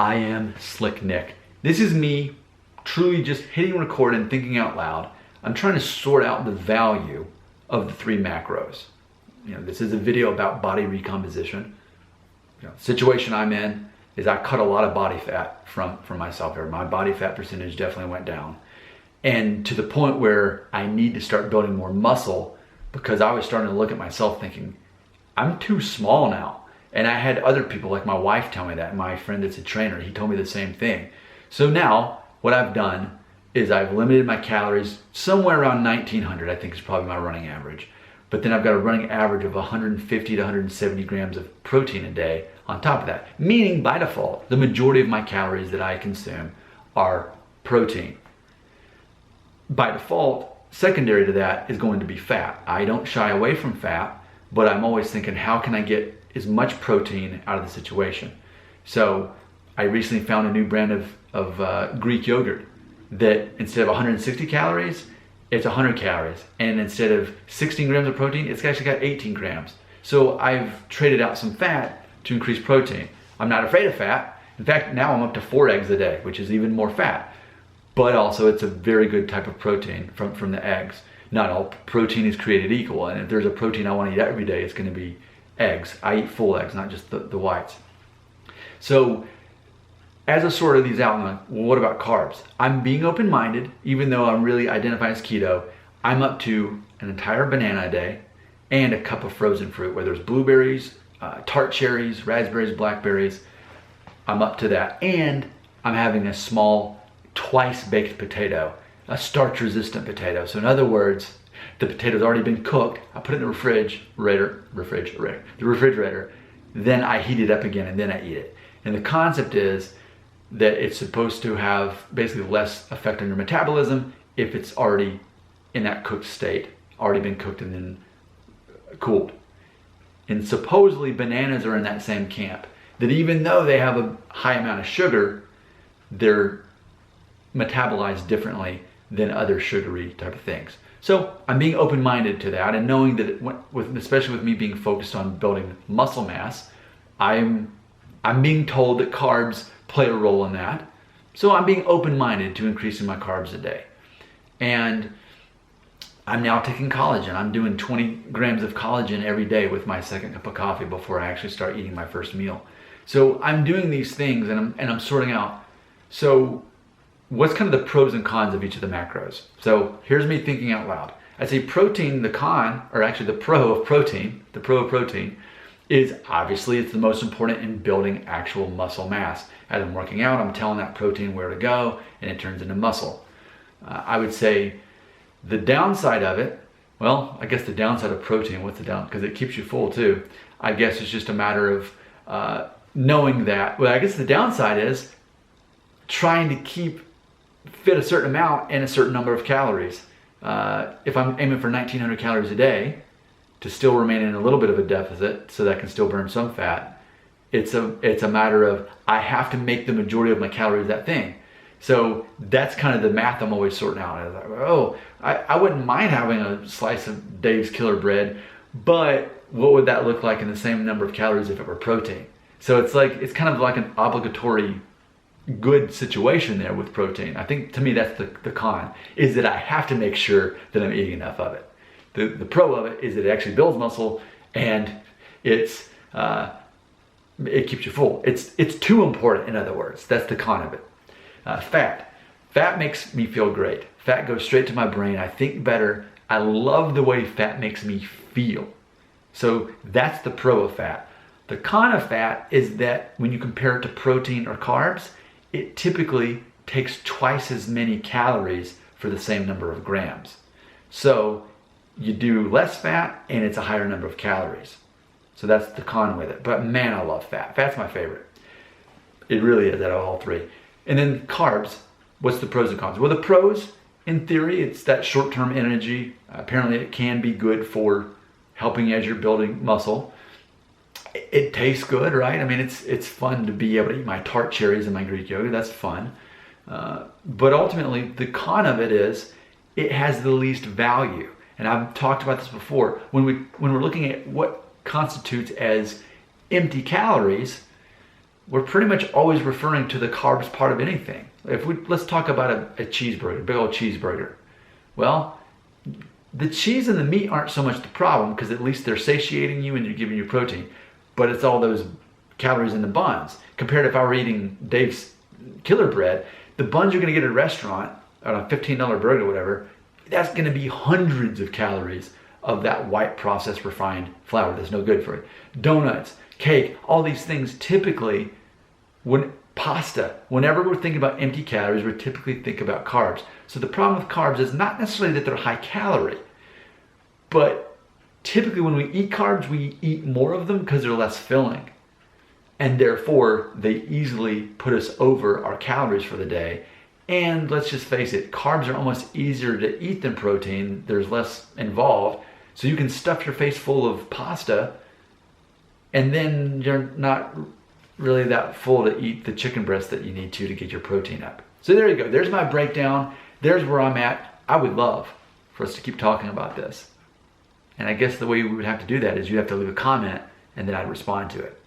I am Slick Nick. This is me truly just hitting record and thinking out loud. I'm trying to sort out the value of the 3 macros. This is a video about body recomposition. Situation I'm in is I cut a lot of body fat from myself here. My body fat percentage definitely went down. And to the point where I need to start building more muscle, because I was starting to look at myself thinking, I'm too small now. And I had other people like my wife tell me that, and my friend that's a trainer, he told me the same thing. So now what I've done is I've limited my calories somewhere around 1900, I think is probably my running average. But then I've got a running average of 150 to 170 grams of protein a day on top of that. Meaning by default, the majority of my calories that I consume are protein. By default, secondary to that is going to be fat. I don't shy away from fat, but I'm always thinking, how can I get as much protein out of the situation? So I recently found a new brand of Greek yogurt that instead of 160 calories, it's 100 calories. And instead of 16 grams of protein, it's actually got 18 grams. So I've traded out some fat to increase protein. I'm not afraid of fat. In fact, now I'm up to 4 eggs a day, which is even more fat. But also it's a very good type of protein from the eggs. Not all protein is created equal. And if there's a protein I want to eat every day, it's going to be eggs. I eat full eggs, not just the whites. So as I sort these out, I'm like, well, what about carbs? I'm being open-minded, even though I'm really identifying as keto. I'm up to an entire banana a day and a cup of frozen fruit, whether it's blueberries, tart cherries, raspberries, blackberries. I'm up to that. And I'm having a small twice-baked potato, a starch-resistant potato. So in other words, the potato's already been cooked. I put it in the refrigerator, then I heat it up again and then I eat it. And the concept is that it's supposed to have basically less effect on your metabolism if it's already in that cooked state, already been cooked and then cooled. And supposedly bananas are in that same camp, that even though they have a high amount of sugar, they're metabolized differently than other sugary type of things. So I'm being open-minded to that, and knowing that especially with me being focused on building muscle mass, I'm being told that carbs play a role in that. So I'm being open-minded to increasing my carbs a day. And I'm now taking collagen. I'm doing 20 grams of collagen every day with my second cup of coffee before I actually start eating my first meal. So I'm doing these things and I'm sorting out. So what's kind of the pros and cons of each of the macros? So here's me thinking out loud. I'd say protein, the con, or actually the pro of protein, is obviously it's the most important in building actual muscle mass. As I'm working out, I'm telling that protein where to go and it turns into muscle. I would say the downside of it, well, I guess the downside of protein, what's the down? Because it keeps you full too. I guess it's just a matter of knowing that. Well, I guess the downside is trying to fit a certain amount and a certain number of calories. If I'm aiming for 1900 calories a day to still remain in a little bit of a deficit so that I can still burn some fat, it's a matter of I have to make the majority of my calories that thing. So that's kind of the math I'm always sorting out. I was like, I wouldn't mind having a slice of Dave's Killer Bread, but what would that look like in the same number of calories if it were protein? So it's kind of like an obligatory good situation there with protein. I think to me that's the con, is that I have to make sure that I'm eating enough of it. The pro of it is that it actually builds muscle and it keeps you full. It's too important, in other words. That's the con of it. Fat makes me feel great. Fat goes straight to my brain. I think better. I love the way fat makes me feel. So that's the pro of fat. The con of fat is that when you compare it to protein or carbs, it typically takes twice as many calories for the same number of grams. So you do less fat and it's a higher number of calories. So that's the con with it. But man, I love fat. Fat's my favorite. It really is out of all 3. And then carbs, what's the pros and cons? Well, the pros, in theory, it's that short-term energy. Apparently it can be good for helping as you're building muscle. It tastes good, right? I mean, it's fun to be able to eat my tart cherries and my Greek yogurt. That's fun. But ultimately, the con of it is it has the least value. And I've talked about this before. When we're looking at what constitutes as empty calories, we're pretty much always referring to the carbs part of anything. Let's talk about a cheeseburger, a big old cheeseburger. Well, the cheese and the meat aren't so much the problem, because at least they're satiating you and you're giving you protein, but it's all those calories in the buns. Compared to if I were eating Dave's Killer Bread, the buns you're gonna get at a restaurant, on a $15 burger or whatever, that's gonna be hundreds of calories of that white processed refined flour that's no good for it. Donuts, cake, all these things typically, whenever we're thinking about empty calories, we typically think about carbs. So the problem with carbs is not necessarily that they're high calorie, but typically when we eat carbs, we eat more of them because they're less filling. And therefore, they easily put us over our calories for the day. And let's just face it, carbs are almost easier to eat than protein. There's less involved. So you can stuff your face full of pasta, and then you're not really that full to eat the chicken breast that you need to get your protein up. So there you go. There's my breakdown. There's where I'm at. I would love for us to keep talking about this. And I guess the way we would have to do that is you have to leave a comment, and then I'd respond to it.